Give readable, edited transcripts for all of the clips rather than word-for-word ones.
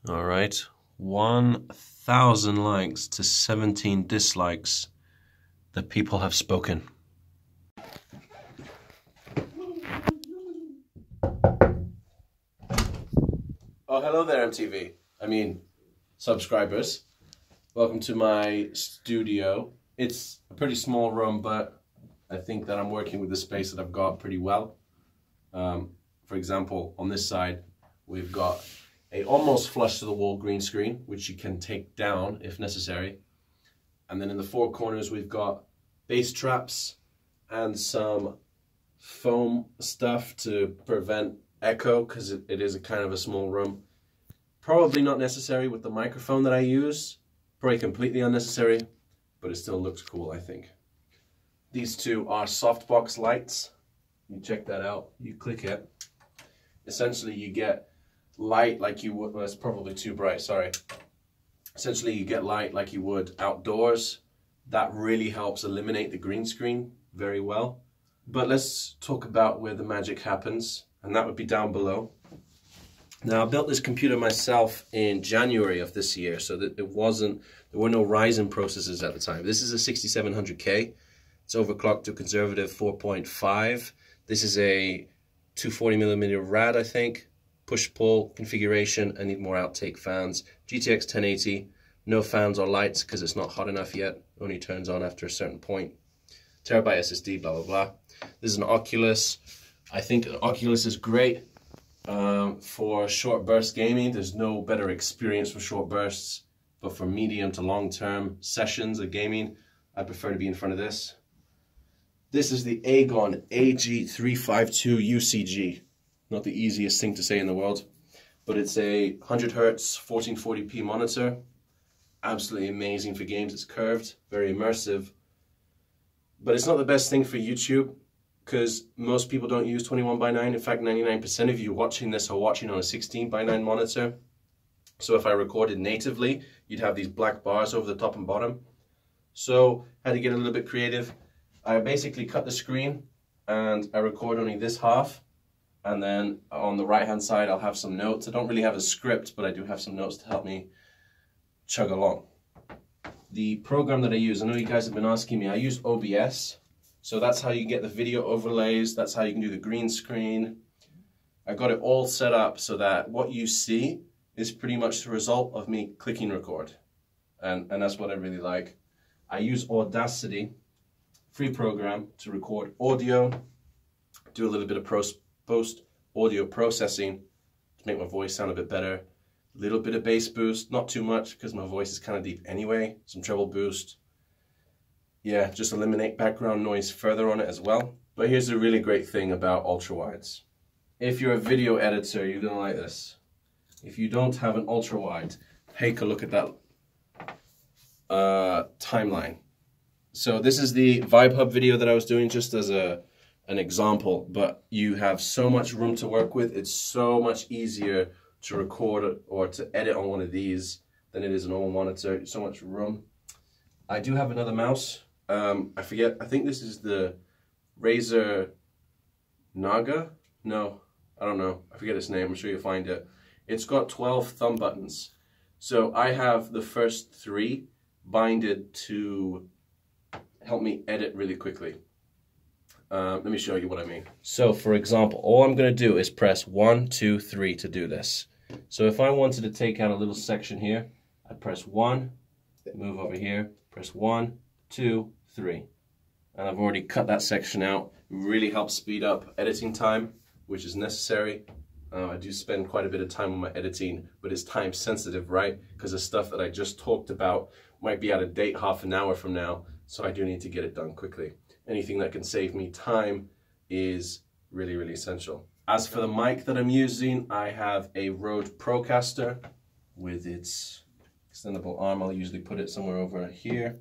All right, 1,000 likes to 17 dislikes. The people have spoken. Oh, hello there, MTV. I mean, subscribers. Welcome to my studio. It's a pretty small room, but I think that I'm working with the space that I've got pretty well. For example, on this side, we've got a almost flush to the wall green screen, which you can take down if necessary. And then in the four corners, we've got bass traps and some foam stuff to prevent echo, because it is a kind of a small room. Probably not necessary with the microphone that I use. Probably completely unnecessary, but it still looks cool, I think. These two are softbox lights. You check that out, you click it. Essentially you get light like you would, well, it's probably too bright, sorry. Essentially you get light like you would outdoors. That really helps eliminate the green screen very well. But let's talk about where the magic happens, and that would be down below. Now I built this computer myself in January of this year, so that there were no Ryzen processors at the time. This is a 6700K. It's overclocked to conservative 4.5. This is a 240mm rad, I think. Push-pull configuration. I need more outtake fans. GTX 1080. No fans or lights because it's not hot enough yet. Only turns on after a certain point. Terabyte SSD, blah, blah, blah. This is an Oculus. I think an Oculus is great for short burst gaming. There's no better experience for short bursts. But for medium to long-term sessions of gaming, I prefer to be in front of this. This is the Agon AG352 UCG. Not the easiest thing to say in the world, but it's a 100 Hz 1440p monitor. Absolutely amazing for games. It's curved, very immersive. But it's not the best thing for YouTube, because most people don't use 21:9. In fact, 99% of you watching this are watching on a 16:9 monitor. So if I recorded natively, you'd have these black bars over the top and bottom. So I had to get a little bit creative. I basically cut the screen and I record only this half, and then on the right hand side I'll have some notes. I don't really have a script, but I do have some notes to help me chug along. The program that I use, I know you guys have been asking me, I use OBS. So that's how you get the video overlays, that's how you can do the green screen. I got it all set up so that what you see is pretty much the result of me clicking record. And that's what I really like. I use Audacity, free program, to record audio, do a little bit of post audio processing to make my voice sound a bit better. A little bit of bass boost, not too much because my voice is kind of deep anyway. Some treble boost. Yeah, just eliminate background noise further on it as well. But here's a really great thing about ultra-wides. If you're a video editor, you're gonna like this. If you don't have an ultra-wide, take a look at that timeline. So this is the VibeHub video that I was doing just as an example, but you have so much room to work with. It's so much easier to record or to edit on one of these than it is a normal monitor. So much room. I do have another mouse. I forget, I think this is the Razer Naga? No, I don't know. I forget its name, I'm sure you'll find it. It's got 12 thumb buttons. So I have the first 3 binded to help me edit really quickly. Let me show you what I mean. So for example, all I'm gonna do is press 1, 2, 3 to do this. So if I wanted to take out a little section here, I press 1, move over here, press 1, 2, 3. And I've already cut that section out. It really helps speed up editing time, which is necessary. I do spend quite a bit of time on my editing, but it's time sensitive, right? Because the stuff that I just talked about might be out of date half an hour from now, so I do need to get it done quickly. Anything that can save me time is really, really essential. As for the mic that I'm using, I have a Rode Procaster with its extendable arm. I'll usually put it somewhere over here.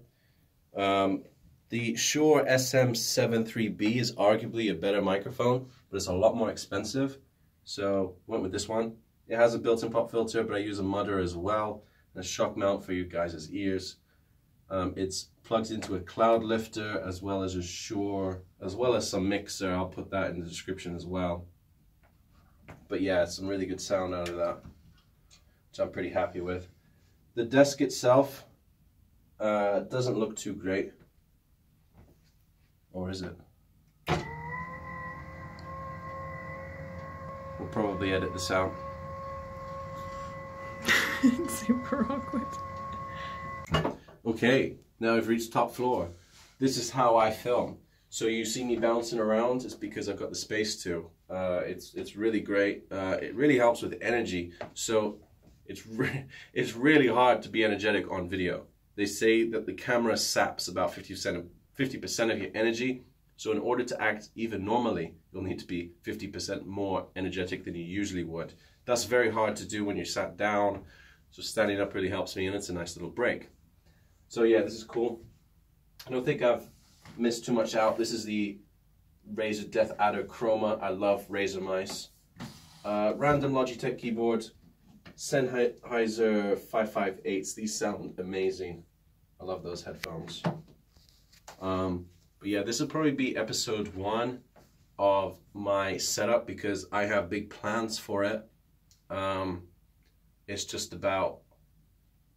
The Shure SM7 III-B is arguably a better microphone, but it's a lot more expensive. So went with this one. It has a built-in pop filter, but I use a mudder as well, and a shock mount for you guys' ears. It's plugged into a cloud lifter as well as a Shure, as well as some mixer. I'll put that in the description as well. But yeah, some really good sound out of that. which I'm pretty happy with. The desk itself doesn't look too great. Or is it? We'll probably edit this out. It's super awkward. Okay, now we've reached top floor. This is how I film. So you see me bouncing around, it's because I've got the space to. It's really great. It really helps with energy. So it's really hard to be energetic on video. They say that the camera saps about 50% of your energy. So in order to act even normally, you'll need to be 50% more energetic than you usually would. That's very hard to do when you're sat down. So standing up really helps me, and it's a nice little break. So yeah, this is cool. I don't think I've missed too much out. This is the Razer Death Adder Chroma. I love Razer mice. Random Logitech keyboard. Sennheiser 558s. These sound amazing. I love those headphones. But yeah, this will probably be episode 1 of my setup because I have big plans for it. It's just about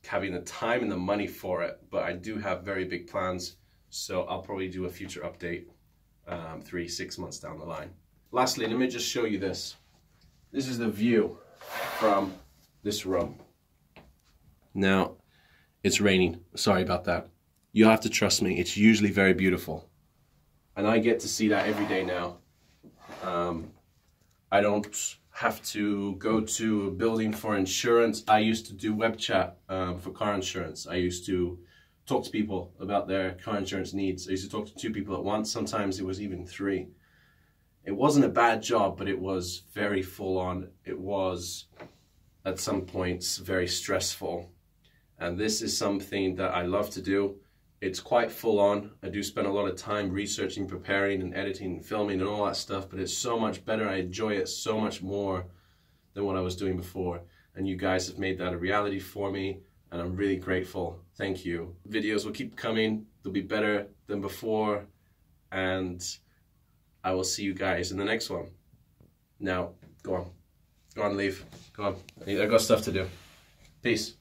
having the time and the money for it, but I do have very big plans, so I'll probably do a future update 3-6 months down the line. Lastly, let me just show you this. This is the view from this room. Now, it's raining. Sorry about that. You'll have to trust me. It's usually very beautiful. And I get to see that every day now. I don't have to go to a building for insurance. I used to do web chat for car insurance. I used to talk to people about their car insurance needs. I used to talk to 2 people at once. Sometimes it was even 3. It wasn't a bad job, but it was very full on. It was, at some points, very stressful. And this is something that I love to do. It's quite full on. I do spend a lot of time researching, preparing, and editing, and filming, and all that stuff, but it's so much better. I enjoy it so much more than what I was doing before. And you guys have made that a reality for me, and I'm really grateful. Thank you. Videos will keep coming. They'll be better than before, and I will see you guys in the next one. Now, go on. Go on, leave. Go on. I've got stuff to do. Peace.